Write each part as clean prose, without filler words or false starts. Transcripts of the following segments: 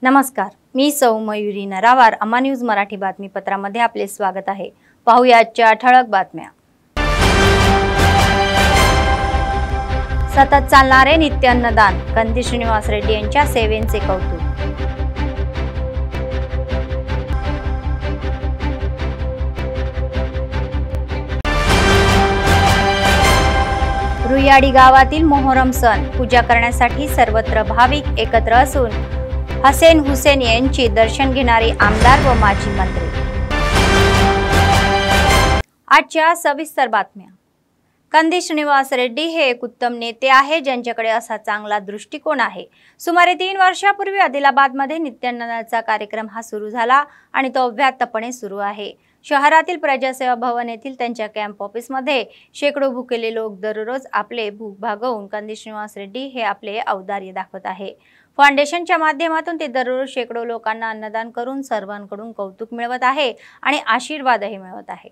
नमस्कार, मी सौ मयुरी नरावार. अम्मा न्यूज मराठी बातमीपत्रामध्ये आपले स्वागत आहे. पाहूया आजच्या ठळक बातम्या. सतत चालणारे नित्य अन्नदान, कंदी श्रीनिवास रेड्डी यांच्या सेवेचे कौतुक. रुईयाडी गावातील मोहरम सण पूजा करण्यासाठी सर्वत्र भाविक एकत्र असून हसेन हुसेन यांची दर्शन घेणारे आमदार व माजी मंत्री. आजच्या सविस्तर बातम्या. कंदी श्रीनिवास रेड्डी हे एक उत्तम नेते आहे ज्यांच्याकडे असा चांगला दृष्टिकोन आहे. सुमारे 3 वर्षापूर्वी आदिलाबादमध्ये नित्यान्नदानाचा कार्यक्रम हा सुरू झाला आणि तो अव्याहतपणे सुरू आहे. शहरातील प्रजासेवा भवन येथील त्यांच्या कॅम्प ऑफिसमध्ये शेकडो भुकेले लोक दररोज आपले भूक भागवून कंदी श्रीनिवास रेड्डी हे आपले औदार्य दाखवत आहे. फाउंडेशनच्या माध्यमातून ते दररोज शेकडो लोकांना अन्नदान करून सर्वांकडून कौतुक मिळवत आहे आणि आशीर्वादही मिळवत आहे.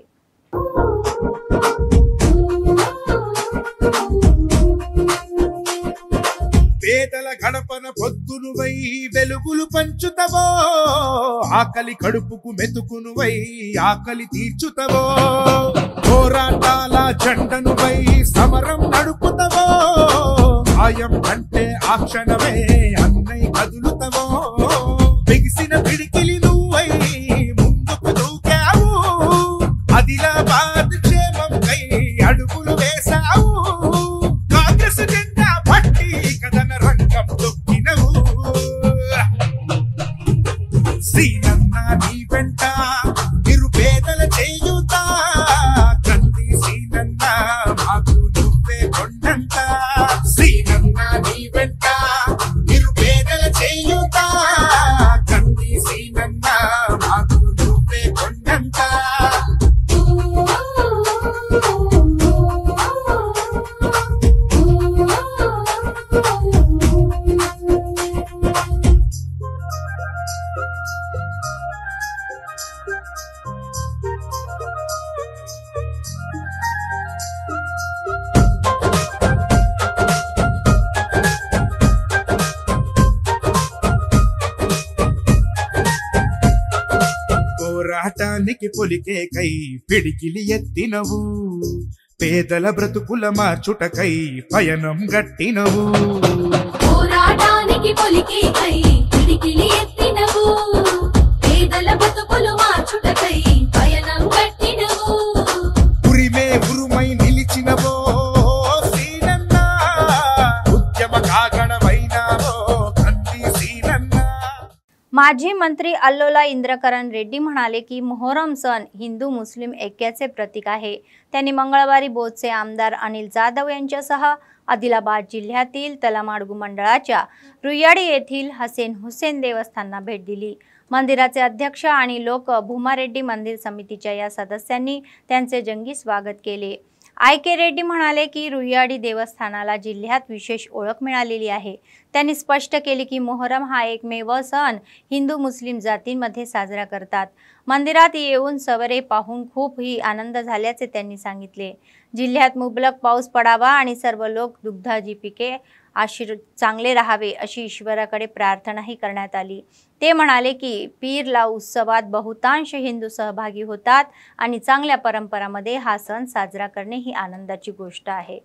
పేదల గడపన పొద్దును వై వెలుగులు పంచుతవో, ఆకలి కడుపుకు మెతుకును వై ఆకలి తీర్చుతవో, పోరాటాల జెండను వై సమరం నడుపుతవో, ఆయం అంటే ఆ క్షణమే అన్నై కదులుతవో, బిగిసిన పిడికిలి నువ్వై ముందుకు దూకావు, ఆదిలాబాద్ క్షేమం కై అడుగులు వేశావు, కాంగ్రెస్ జెండా పట్టి కథన రంగం తొక్కినవు, సీనన్న నీ వెంట నిరుపేదల చేయుత, కంది సీనన్న మాకు నువ్వే కొండంట, సీనన్న నీ వెంట నిరుపేదల చేయుత, కంది సీనన్న మాకు నువ్వే కొండంట. పోరాటానికి పొలికే కై పిడికిలి ఎత్తినవు, పేదల బ్రతుకుల మార్చుటకై పయనం గట్టినవు, పోరాటానికి పొలికే కై పిడికిలి ఎత్తినవు, పేదల బ్రతుకులు మార్చుటకై పయనం గట్టినవు, ఉరిమే ఉరుమై నిలిచినవో సీనన్న, ఉద్యమ కాగణమైనావో కంది సీనన్న. माजी मंत्री अल्लोला इंद्रकरण रेड्डी म्हणाले की मोहरम सण हिंदू मुस्लिम ऐक्याचे प्रतीक आहे. त्यांनी मंगळवारी बोधचे आमदार अनिल जाधव यांच्यासह आदिलाबाद जिल्ह्यातील तलामाडगू मंडळाच्या रुईयाडी येथील हसेन हुसेन देवस्थानला भेट दिली. मंदिराचे अध्यक्ष आणि लोक भूमारेड्डी मंदिर समितीच्या या सदस्यांनी त्यांचे जंगी स्वागत केले. आय.के. रेड्डी म्हणाले की रुईयाडी देवस्थानाला जिल्ह्यात विशेष ओळख मिळालेली आहे. त्यांनी स्पष्ट केले की मोहरम हा एकमेव सण हिंदू मुस्लिम जातींमध्ये साजरा करतात. मंदिरात येऊन सवरे पाहून खूप ही आनंद झाल्याचे त्यांनी सांगितले. जिल्ह्यात मुबलक पाऊस पडावा आणि सर्व लोक दुग्धाची पिके चांगले राहावे अशी ईश्वराकडे प्रार्थनाही करण्यात आली. ते म्हणाले की पीरला उत्सवात बहुतांश हिंदू सहभागी होतात आणि चांगल्या परंपरांमध्ये हा सण साजरा करणे ही आनंदाची गोष्ट आहे.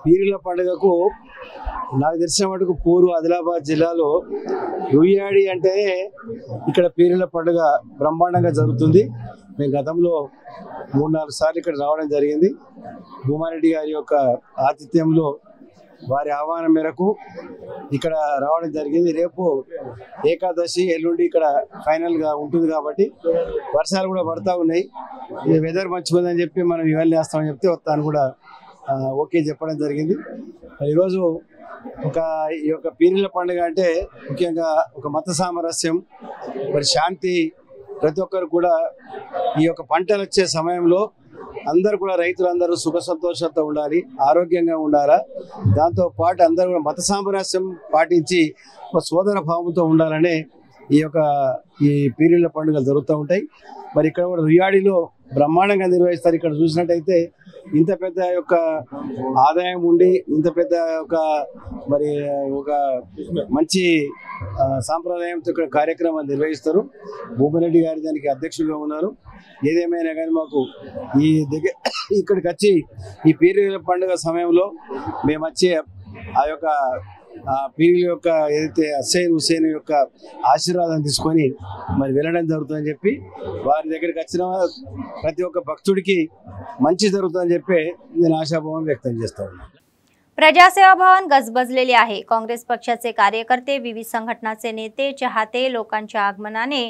పీరీల పండుగకు నాకు తెలిసిన మటుకు పూర్వ ఆదిలాబాద్ జిల్లాలో రుయ్యాడి అంటే ఇక్కడ పీరీల పండుగ బ్రహ్మాండంగా జరుగుతుంది. మేము గతంలో 3-4 సార్లు ఇక్కడ రావడం జరిగింది. భూమారెడ్డి గారి యొక్క ఆతిథ్యంలో వారి ఆహ్వానం మేరకు ఇక్కడ రావడం జరిగింది. రేపు ఏకాదశి, ఎల్లుండి ఇక్కడ ఫైనల్గా ఉంటుంది కాబట్టి వర్షాలు కూడా పడతా ఉన్నాయి. వెదర్ మంచిగా ఉందని చెప్పి మనం ఇవన్నీ వేస్తామని చెప్తే వస్తాను కూడా ఓకే చెప్పడం జరిగింది. ఈరోజు ఈ యొక్క పీరీల పండుగ అంటే ముఖ్యంగా ఒక మత సామరస్యం, మరి శాంతి, ప్రతి ఒక్కరు కూడా ఈ యొక్క పంటలు వచ్చే సమయంలో అందరూ కూడా రైతులందరూ సుఖ సంతోషంతో ఉండాలి, ఆరోగ్యంగా ఉండాలా. దాంతో పాటు అందరూ కూడా మత సామరస్యం పాటించి ఒక సోదర భావంతో ఉండాలనే ఈ పీరీల పండుగలు జరుగుతూ ఉంటాయి. మరి ఇక్కడ కూడా రుయ్యాడిలో బ్రహ్మాండంగా నిర్వహిస్తారు. ఇక్కడ చూసినట్టయితే ఇంత పెద్ద యొక్క ఆదాయం ఉండి ఇంత పెద్ద ఒక మంచి సాంప్రదాయంతో ఇక్కడ కార్యక్రమాలు నిర్వహిస్తారు. భూమిరెడ్డి గారి దానికి అధ్యక్షులుగా ఉన్నారు. ఏదేమైనా కానీ మాకు ఇక్కడికి వచ్చి ఈ పీరీల పండుగ సమయంలో మేము వచ్చి ఆ యొక్క పీరీల యొక్క ఏదైతే హుసేన్ యొక్క ఆశీర్వాదం తీసుకొని మరి వెళ్ళడం జరుగుతుందని చెప్పి వారి దగ్గరికి వచ్చిన ప్రతి ఒక్క భక్తుడికి మంచి జరుగుతుందని చెప్పి నేను आशाभाव व्यक्त చేస్తా ఉన్నాను. प्रजासेवा भवन गजबजलेले आहे. काँग्रेस पक्षाचे कार्यकर्ते, विविध संघटनाचे नेते, चाहते लोकांच्या आगमनाने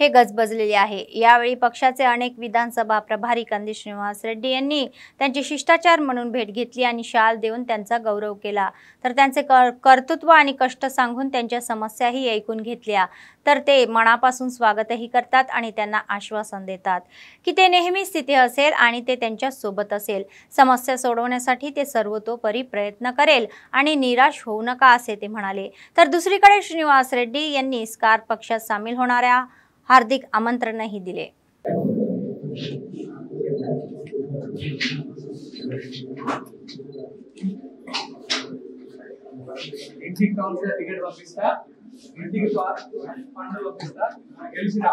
हे गजबजलेले आहे. यावेळी पक्षाचे अनेक विधानसभा प्रभारी कंदी श्रीनिवास रेड्डी यांनी त्यांची शिष्टाचार म्हणून भेट घेतली आणि शाल देऊन त्यांचा गौरव केला. तर त्यांचे कर्तृत्व आणि कष्ट सांगून त्यांच्या समस्याही ऐकून घेतल्या. तर ते मनापासून स्वागतही करतात आणि त्यांना आश्वासन देतात की ते नेहमीच तिथे असेल आणि ते त्यांच्या सोबत असेल. समस्या सोडवण्यासाठी ते सर्वतोपरी प्रयत्न करेल आणि निराश होऊ नका असे ते म्हणाले. तर दुसरीकडे श्रीनिवास रेड्डी यांनी स्कार पक्षात सामील होणाऱ्या हार्दिक आमंत्रणही दिले. ఇంటికి కావాల్సిన టికెట్ పంపిస్తా, ఇంటికి పండుగ పంపిస్తా, గెలిచిన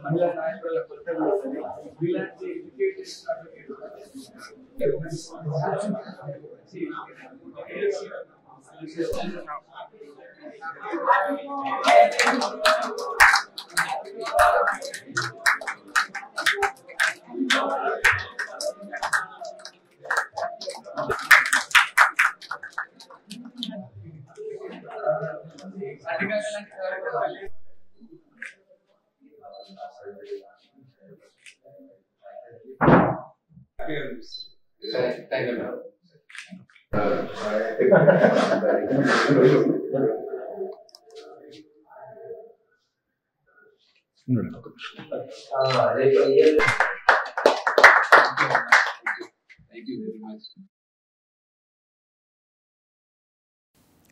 మహిళా నాయకుల కొత్తగా వీళ్ళంటి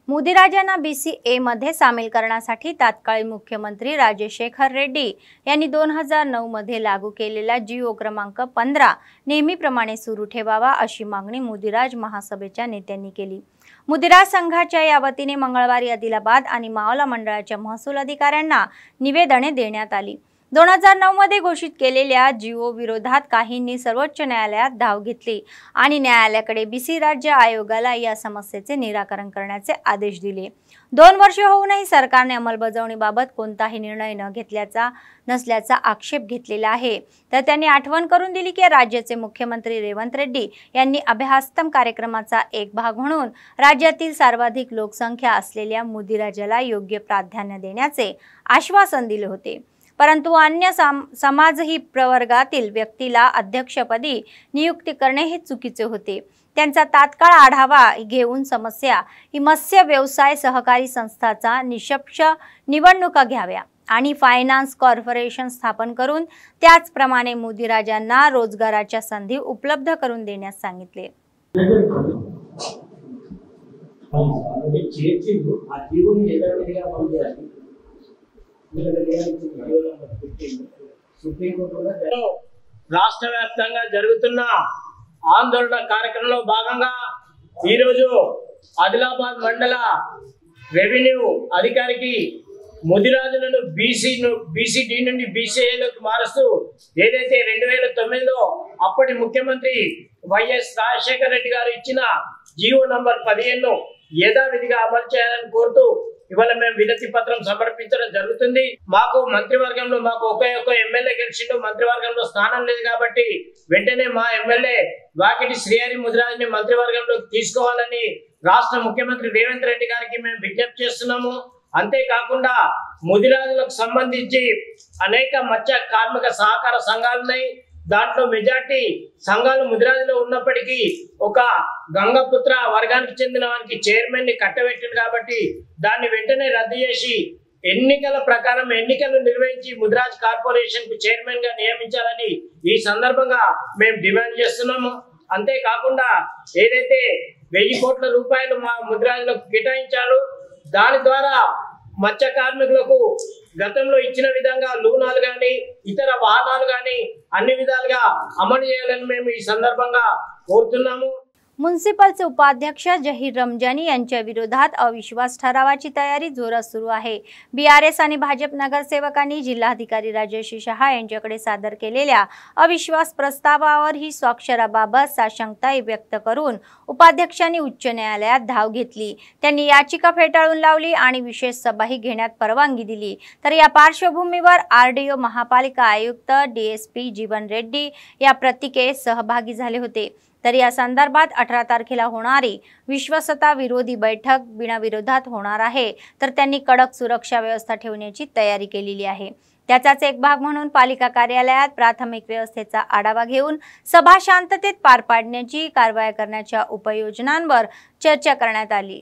मुदिराजांना BCA मध्ये सामील करण्यासाठी तात्कालीन मुख्यमंत्री राजशेखर रेड्डी यांनी 2009 मध्ये लागू केलेला जीओ क्रमांक 15 नेहमीप्रमाणे सुरू ठेवावा अशी मागणी मुदिराज महासभेच्या नेत्यांनी केली. मुदिराज संघाच्या या वतीने मंगळवारी आदिलाबाद आणि मावला मंडळाच्या महसूल अधिकाऱ्यांना निवेदने देण्यात आली. 2009 मध्ये घोषित केलेल्या जीओ विरोधात काहींनी सर्वोच्च न्यायालयात धाव घेतली आणि न्यायालयाकडे बीसी राज्य आयोगाला या समस्येचे निराकरण करण्याचे आदेश दिले. 2 वर्षे होऊनही सरकारने अंमलबजावणीबाबत कोणताही निर्णय नसल्याचा आक्षेप घेतलेला आहे. तर त्यांनी आठवण करून दिली की राज्याचे मुख्यमंत्री रेवंत रेड्डी यांनी अभ्यासतम कार्यक्रमाचा एक भाग म्हणून राज्यातील सर्वाधिक लोकसंख्या असलेल्या मुदिराजाला योग्य प्राधान्य देण्याचे आश्वासन दिले होते. परंतु अन्य समाजही प्रवर्गातील व्यक्तीला अध्यक्षपदी नियुक्ती करणे हे चुकीचे होते. त्यांचा तात्काळ आढावा घेऊन समस्या ही मत्स्य व्यवसाय सहकारी संस्थाचा निष्पक्ष निवडणुका घ्याव्या आणि फायनान्स कॉर्पोरेशन स्थापन करून त्याचप्रमाणे मुदिराजांना रोजगाराच्या संधी उपलब्ध करून देण्यास सांगितले. రాష్ట్ర వ్యాప్తంగా జరుగుతున్న ఆందోళన కార్యక్రమంలో భాగంగా ఈరోజు ఆదిలాబాద్ మండల రెవెన్యూ అధికారికి ముదిరాజులను బీసీడీ నుండి బీసీఏలోకి మారుస్తూ ఏదైతే 2009లో అప్పటి ముఖ్యమంత్రి వైఎస్ రాజశేఖర రెడ్డి గారు ఇచ్చిన జీవో నంబర్ 15ను యథావిధిగా అమలు చేయాలని కోరుతూ ఇవాళ మేము వినతి పత్రం సమర్పించడం జరుగుతుంది. మాకు మంత్రివర్గంలో ఒకే ఎమ్మెల్యే గెలిచిండు, మంత్రివర్గంలో స్థానం లేదు కాబట్టి వెంటనే మా ఎమ్మెల్యే వాకిటి శ్రీహరి ముదిరాజుని మంత్రివర్గంలోకి తీసుకోవాలని రాష్ట్ర ముఖ్యమంత్రి రేవంత్ రెడ్డి గారికి మేము విజ్ఞప్తి చేస్తున్నాము. అంతేకాకుండా ముదిరాజులకు సంబంధించి అనేక మత్స్య కార్మిక సహకార సంఘాలున్నాయి. దాంట్లో మెజార్టీ సంఘాలు ముదిరాజులో ఉన్నప్పటికీ ఒక గంగపుత్ర వర్గానికి చెందిన వారికి చైర్మన్ ని కట్టబెట్టింది కాబట్టి దాన్ని వెంటనే రద్దు చేసి ఎన్నికల ప్రకారం ఎన్నికలు నిర్వహించి ముదిరాజ్ కార్పొరేషన్ కు చైర్మన్ గా నియమించాలని ఈ సందర్భంగా మేము డిమాండ్ చేస్తున్నాము. అంతేకాకుండా ఏదైతే 1000 కోట్ల రూపాయలు మా ముదిరాజులకు కేటాయించారు దాని ద్వారా మత్స్య కార్మికులకు గతంలో ఇచ్చిన విధంగా లూనాలు గాని ఇతర వాహనాలు గాని అన్ని విధాలుగా అమలు చేయాలని మేము ఈ సందర్భంగా కోరుతున్నాము. म्युनिसिपलचे उपाध्यक्ष जहीर रमजानी यांच्या विरोधात अविश्वास ठरावाची तयारी जोरात सुरू आहे. बीआरएस आणि भाजप नगरसेवकांनी जिल्हाधिकारी राजेश शहा यांच्याकडे सादर केलेल्या अविश्वास प्रस्तावावर ही स्वाक्षराबाबत साशंकता व्यक्त करून उपाध्यक्षांनी उच्च न्यायालयात धाव घेतली. त्यांनी याचिका फेटाळून लावली आणि विशेष सभाही घेण्यात परवानगी दिली. तर या पार्श्वभूमीवर आरडीओ महापालिका आयुक्त डीएसपी जीवन रेड्डी या प्रतिकेत सहभागी झाले होते. तर या संदर्भात 18 तारखेला होणारी विश्वासता विरोधी बैठक बिनविरोधात होणार आहे. तर त्यांनी कडक सुरक्षा व्यवस्था ठेवण्याची तयारी केलेली आहे. त्याचाच एक भाग म्हणून पालिका कार्यालयात प्राथमिक व्यवस्थेचा आढावा घेऊन सभा शांततेत पार पाडण्याची कारवाई करण्याच्या उपाययोजनांवर चर्चा करण्यात आली.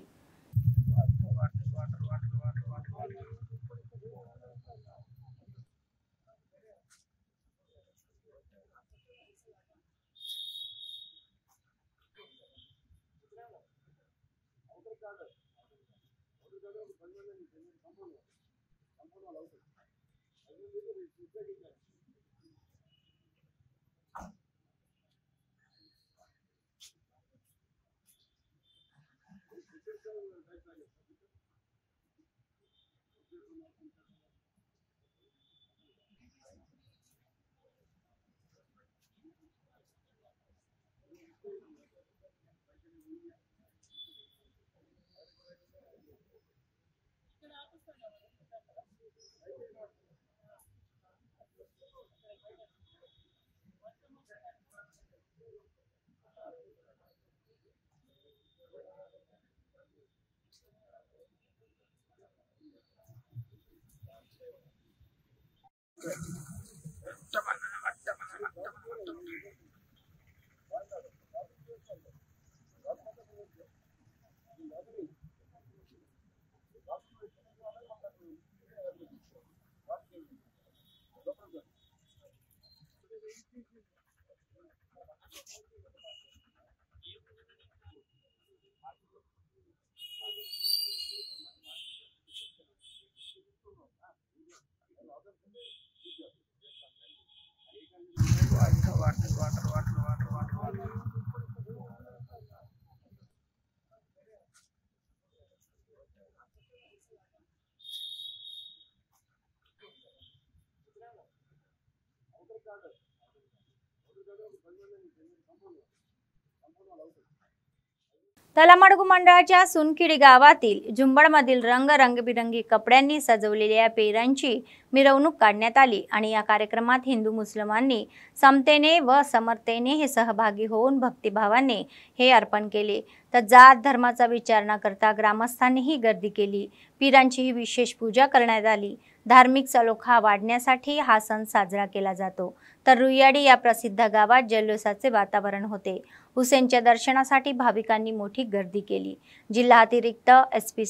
तलामडगू मंडळाच्या सुनखिडी गावातील झुंबडमधील रंगबिरंगी कपड्यांनी सजवलेल्या पेरांची मिरवणूक काढण्यात आली आणि या कार्यक्रमात हिंदू मुस्लिमांनी समतेने व समर्थेने हे सहभागी होऊन भक्तिभावाने हे अर्पण केले। तर जात धर्माचा विचार न करता ग्रामस्थांनीही गर्दी केली। पीरांचीही विशेष पूजा करण्यात आली। धार्मिक सलोखा वाढण्यासाठी हा सण साजरा केला जातो। तर रुईयाडी या प्रसिद्ध गावात जल्लोषाचे वातावरण होते। हुसेनच्या दर्शनासाठी भाविकांनी मोठी गर्दी केली। जिल्हा अतिरिक्त SP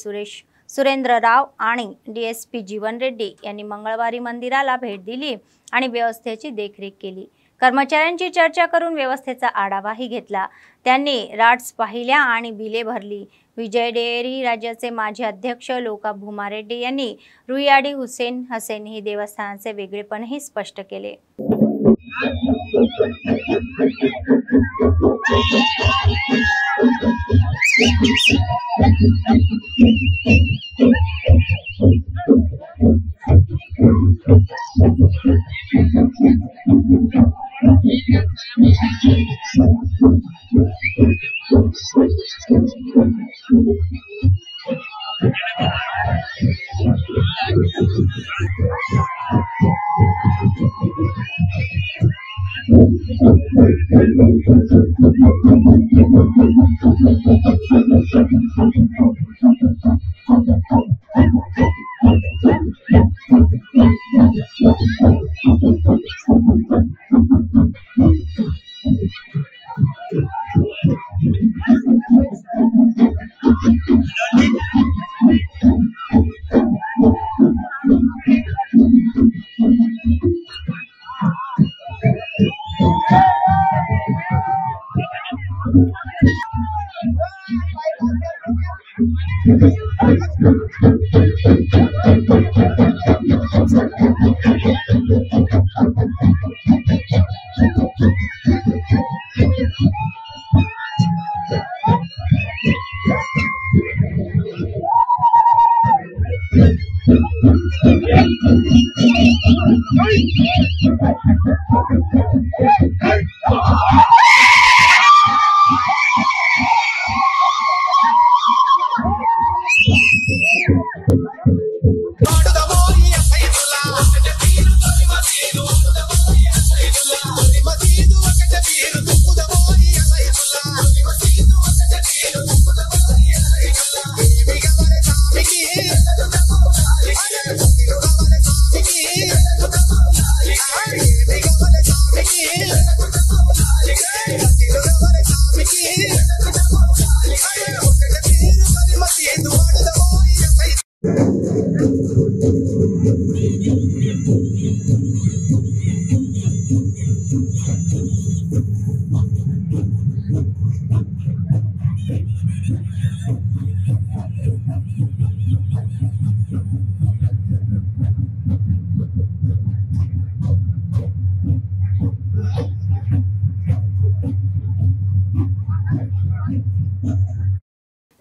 सुरेंद्र राव आणि DSP जीवन रेड्डी यांनी मंगळवारी मंदिराला भेट दिली आणि व्यवस्थेची देखरेख केली। कर्मचाऱ्यांची चर्चा करून व्यवस्थेचा आढावाही घेतला। त्यांनी राट्स पाहिल्या आणि बिले भरली। विजय डेअरी राज्याचे माजी अध्यक्ष लोका भूमारेड्डी यांनी रुईयाडी हुसेन ही देवस्थानाचे वेगळेपणही स्पष्ट केले।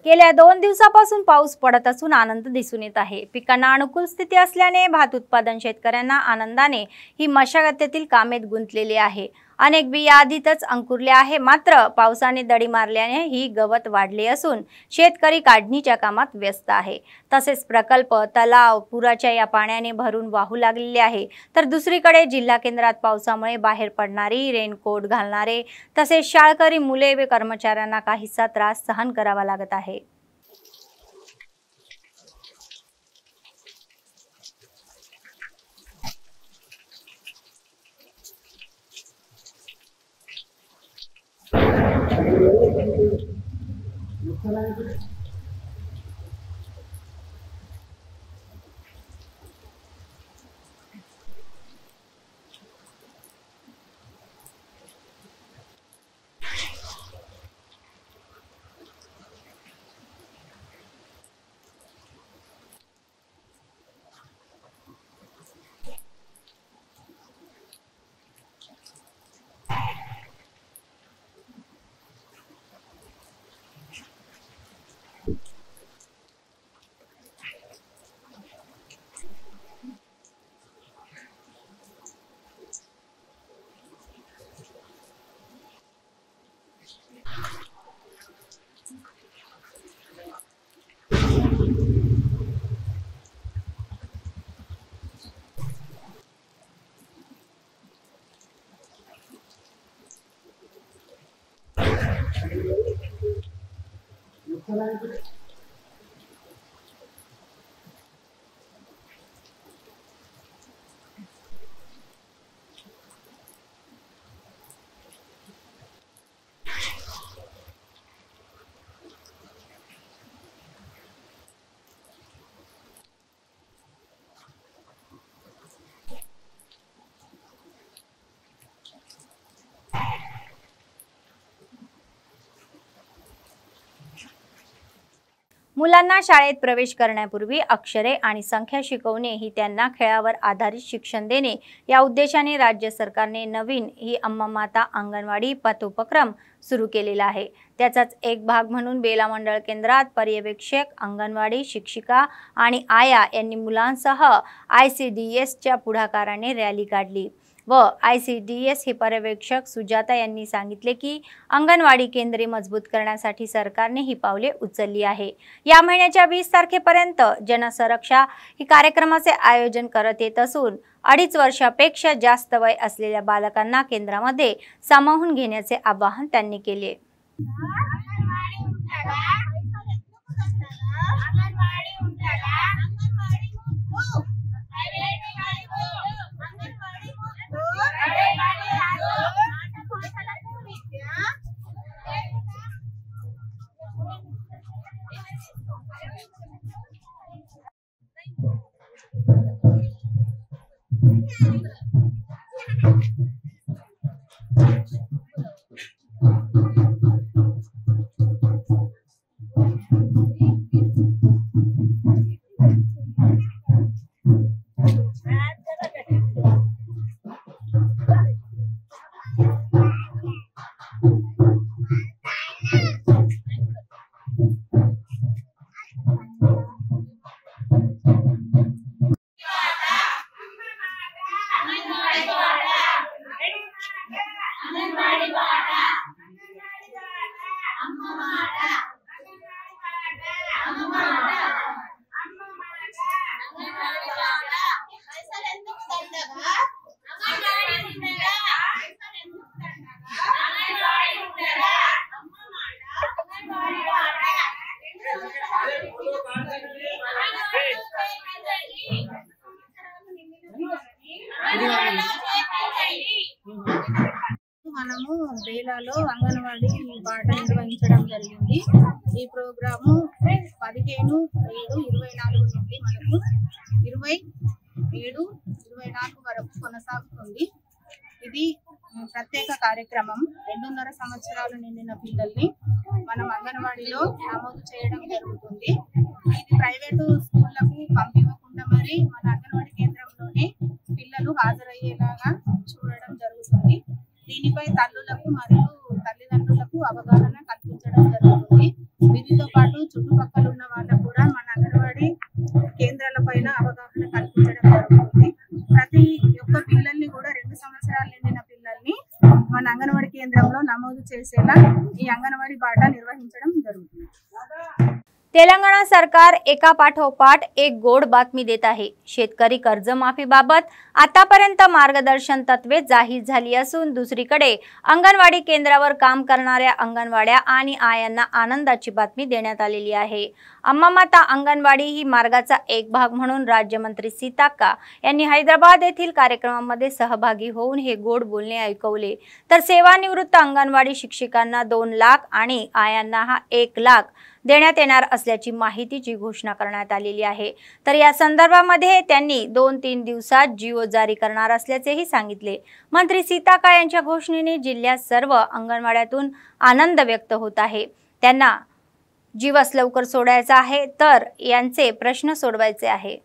गेल्या 2 दिवसापासून पाऊस पडत असून आनंद दिसून येत आहे। पिकांना अनुकूल स्थिती असल्याने भात उत्पादन शेतकऱ्यांना आनंदाने ही मशागतीतील कामेत गुंतलेले आहे। अनेक बी आधीच अंकुरले आहे, मात्र पावसाने दडी मारल्याने ही गवत वाढले असून शेतकरी काढणीच्या कामात व्यस्त आहे। तसेच प्रकल्प, तलाव पुराच्या या पाण्याने भरून वाहू लागलेले आहे। तर दुसरीकडे जिल्हा केंद्रात पावसामुळे बाहेर पडणारी, रेनकोट घालणारे तसेच शाळकरी मुले व कर्मचाऱ्यांना काहीसा त्रास सहन करावा लागत आहे। मुलांना शाळेत प्रवेश करण्यापूर्वी अक्षरे आणि संख्या शिकवणे ही त्यांना खेळावर आधारित शिक्षण देणे या उद्देशाने राज्य सरकारने नवीन ही अम्मा माता अंगणवाडी पथोपक्रम सुरू केलेला आहे। त्याचाच एक भाग म्हणून बेला मंडळ केंद्रात पर्यवेक्षक, अंगणवाडी शिक्षिका आणि आया यांनी मुलांसह ICDSच्या पुढाकाराने रॅली काढली व ICDS हे पर्यवेक्षक सुजाता यांनी सांगितले की अंगणवाडी केंद्रे मजबूत करण्यासाठी सरकारने ही पावले उचलली आहे। या महिन्याच्या 20 तारखेपर्यंत जनसुरक्षा ही कार्यक्रमाचे आयोजन करत येत असून 2.5 वर्षापेक्षा जास्त वय असलेल्या बालकांना केंद्रामध्ये सामावून घेण्याचे आवाहन त्यांनी केले। మనము బేలాలో అంగన్వాడీ పాట నిర్వహించడం జరిగింది। ఈ ప్రోగ్రాము 15/7/24 నుండి మనకు 27/24 వరకు కొనసాగుతుంది। ఇది ప్రత్యేక కార్యక్రమం। 2.5 సంవత్సరాలు నిండిన పిల్లల్ని మనం అంగన్వాడీలో నమోదు చేయడం జరుగుతుంది। ఇది ప్రైవేటు స్కూళ్లకు పంపివ్వకుండా మరి మన అంగన్వాడీ కేంద్రంలోనే పిల్లలు హాజరయ్యేలాగా చూడడం జరుగుతుంది। దీనిపై తల్లులకు మరియు తల్లిదండ్రులకు అవగాహన కల్పించడం జరుగుతుంది। వీటితో పాటు చుట్టుపక్కల ఉన్న వాళ్ళకు కూడా మన అంగన్వాడీ కేంద్రాలపైన అవగాహన కల్పించడం జరుగుతుంది। ప్రతి ఒక్క పిల్లల్ని కూడా 2 సంవత్సరాలు నిండిన పిల్లల్ని మన అంగన్వాడీ కేంద్రంలో నమోదు చేసేలా ఈ అంగన్వాడీ బాట నిర్వహించడం జరుగుతుంది। तेलंगणा सरकार एका पाठोपाठ एक गोड बातमी देत आहे। शेतकरी कर्जमाफीबाबत आतापर्यंत मार्गदर्शन तत्वे जाहीर झाली असून दुसरीकडे अंगणवाडी केंद्रावर काम करणाऱ्या अंगणवाड्या आणि आयांना आनंदाची बातमी देण्यात आलेली आहे। अम्मा माता अंगणवाडी ही मार्गाचा एक भाग म्हणून राज्यमंत्री सीताक्का यांनी हैदराबाद येथील कार्यक्रमामध्ये सहभागी होऊन हे गोड बोलणे ऐकवले। तर सेवानिवृत्त अंगणवाडी शिक्षिकांना 2 लाख आणि आयांना 1 लाख देण्यात येणार असल्याची माहितीची घोषणा करण्यात आलेली आहे। तर या संदर्भामध्ये त्यांनी 2-3 दिवसात जीओ जारी करणार असल्याचेही सांगितले। मंत्री सीताक्का यांच्या घोषणेने जिल्ह्यात सर्व अंगणवाड्यातून आनंद व्यक्त होत आहे। त्यांना जीवस लवकर सोडायचा आहे तर यांचे प्रश्न सोडवायचे आहे।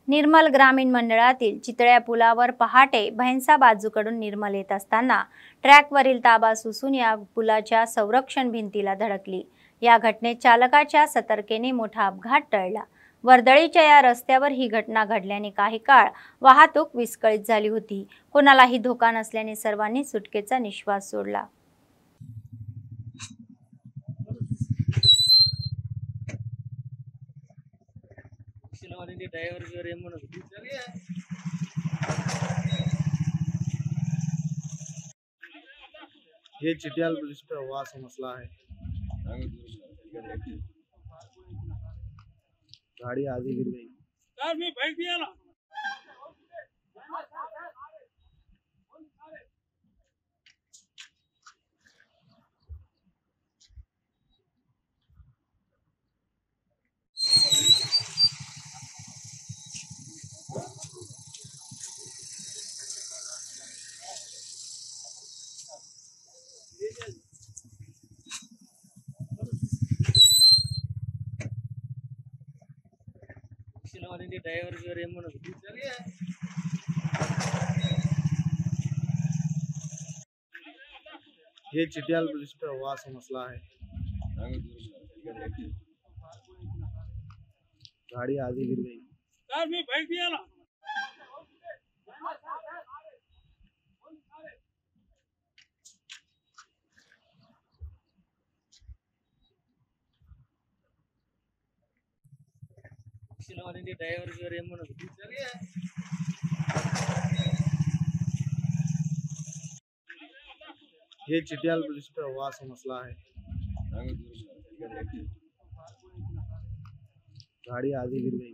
निर्मल ग्रामीण मंडळातील चितळ्या पुलावर पहाटे भैंसा बाजूकडून निर्मल येत असताना ट्रॅकवरील ताबा सुसून या पुलाच्या संरक्षण भिंतीला धडकली। या घटनेत चालकाच्या सतर्कतेने मोठा अपघात टळला। वर्दळीच्या या रस्त्यावर ही घटना घडल्याने काही काळ वाहतूक विस्कळीत झाली होती। कोणालाही धोका नसल्याने सर्वांनी सुटकेचा निश्वास सोडला। ये चिटियाल ब्रिज पे हुआ सा मसला है। गाड़ी आधी गिर गई। ये चिटियाल ब्रिज पे हुआ सा मसला है। गाड़ी आधी गिर गई। ये चिटियाल ब्रिज पे हुआ सा मसला है। गाड़ी आधी गिर गई।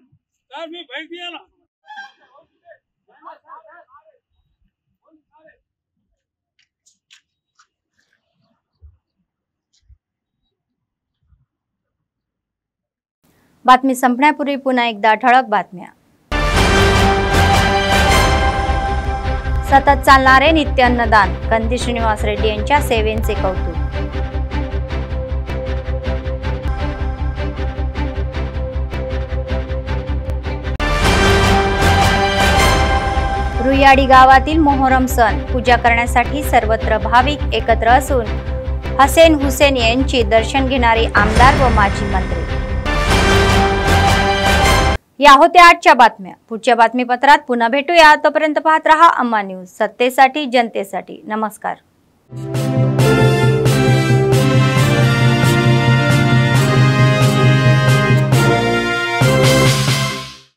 बातमी संपण्यापूर्वी पुन्हा एकदा ठळक बातम्या। सतत चालणारे नित्य अन्नदान, कंदी श्रीनिवास रेड्डी यांच्या सेवेचे कौतुक। रुईयाडी गावातील मोहरम सण पूजा करण्यासाठी सर्वत्र भाविक एकत्र असून हसेन हुसेन यांची दर्शन घेणारे आमदार व माजी मंत्री। या होत्या आजच्या बातम्या। पुढच्या बातमीपत्रात पुन्हा भेटूया। तोपर्यंत पाहत रहा अम्मा न्यूज, सत्तेसाठी जनतेसाठी। नमस्कार।